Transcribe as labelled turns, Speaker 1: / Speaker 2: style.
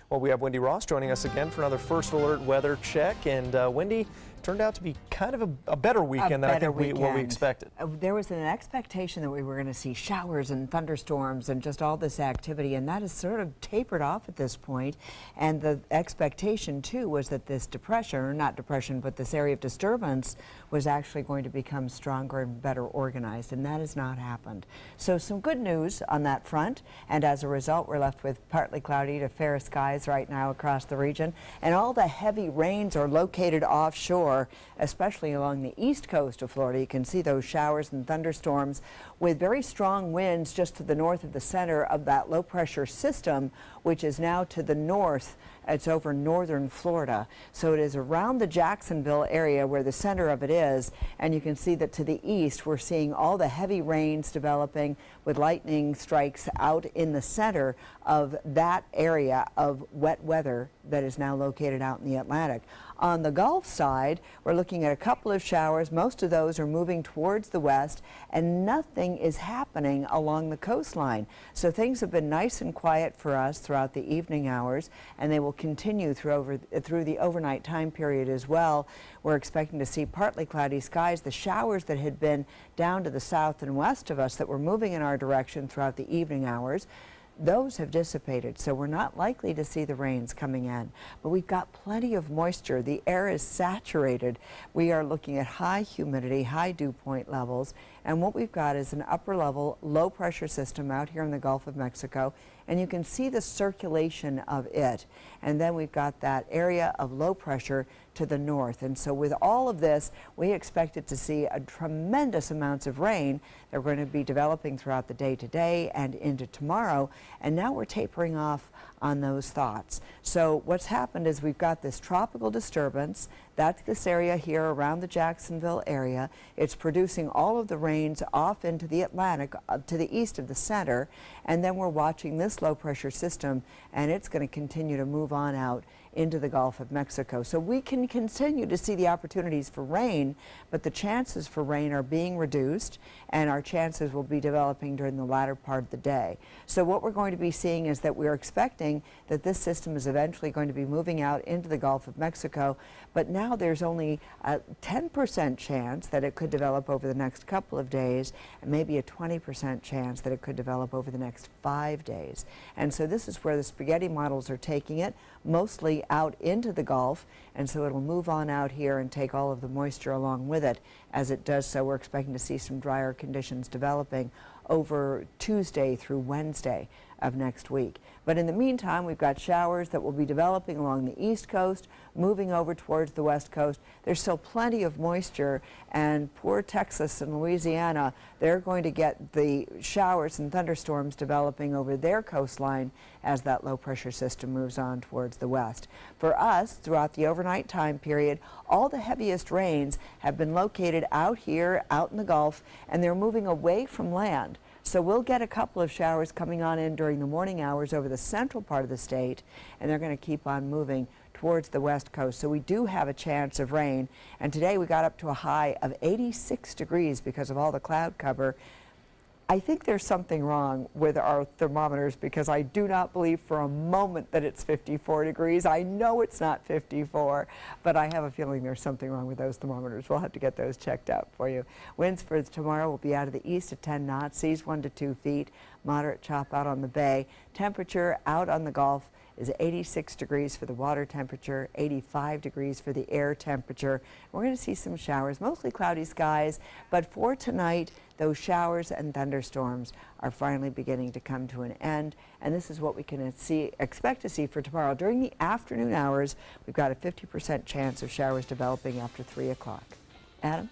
Speaker 1: Well, we have Wendy Ross joining us again for another First Alert weather check. And Wendy, turned out to be kind of a better weekend than I think what we expected.
Speaker 2: There was an expectation that we were going to see showers and thunderstorms and just all this activity, and that has sort of tapered off at this point. And the expectation, too, was that this depression, or not depression, but this area of disturbance was actually going to become stronger and better organized, and that has not happened. So some good news on that front, and as a result, we're left with partly cloudy to fair skies right now across the region, and all the heavy rains are located offshore, especially along the east coast of Florida. You can see those showers and thunderstorms with very strong winds just to the north of the center of that low pressure system, which is now to the north. It's over northern Florida. So it is around the Jacksonville area where the center of it is, and you can see that to the east we're seeing all the heavy rains developing with lightning strikes out in the center of that area of wet weather that is now located out in the Atlantic. On the Gulf side, we're looking at a couple of showers. Most of those are moving towards the west, and nothing is happening along the coastline. So things have been nice and quiet for us throughout the evening hours, and they will continue through the overnight time period as well. We're expecting to see partly cloudy skies. The showers that had been down to the south and west of us that were moving in our direction throughout the evening hours, those have dissipated, so we're not likely to see the rains coming in. But we've got plenty of moisture. The air is saturated. We are looking at high humidity, high dew point levels, and what we've got is an upper level low pressure system out here in the Gulf of Mexico, and you can see the circulation of it. And then we've got that area of low pressure to the north. And so with all of this, we expected to see a tremendous amounts of rain that are going to be developing throughout the day today and into tomorrow. And now we're tapering off on those thoughts. So what's happened is we've got this tropical disturbance. That's this area here around the Jacksonville area. It's producing all of the rains off into the Atlantic to the east of the center. And then we're watching this low pressure system, and it's going to continue to move on out into the Gulf of Mexico. So we can continue to see the opportunities for rain, but the chances for rain are being reduced, and our chances will be developing during the latter part of the day. So what we're going to be seeing is that we're expecting that this system is eventually going to be moving out into the Gulf of Mexico, but now there's only a 10% chance that it could develop over the next couple of days, and maybe a 20% chance that it could develop over the next 5 days. And so this is where the spaghetti models are taking it, mostly out into the Gulf, and so it'll move on out here and take all of the moisture along with it. As it does so, we're expecting to see some drier conditions developing over Tuesday through Wednesday of next week. But in the meantime, we've got showers that will be developing along the east coast, moving over towards the west coast. There's still plenty of moisture, and poor Texas and Louisiana, they're going to get the showers and thunderstorms developing over their coastline as that low pressure system moves on towards the west. For us, throughout the overnight time period, all the heaviest rains have been located out here, out in the Gulf, and they're moving away from land. So we'll get a couple of showers coming on in during the morning hours over the central part of the state, and they're going to keep on moving towards the west coast. So we do have a chance of rain, and today we got up to a high of 86 degrees because of all the cloud cover. I think there's something wrong with our thermometers, because I do not believe for a moment that it's 54 degrees. I know it's not 54, but I have a feeling there's something wrong with those thermometers. We'll have to get those checked out for you. Winds for tomorrow will be out of the east at 10 knots, seas 1 to 2 feet, moderate chop out on the bay. Temperature out on the Gulf is 86 degrees for the water temperature, 85 degrees for the air temperature. We're going to see some showers, mostly cloudy skies, but for tonight, those showers and thunderstorms are finally beginning to come to an end, and this is what we can expect to see for tomorrow. During the afternoon hours, we've got a 50% chance of showers developing after 3 o'clock. Adam?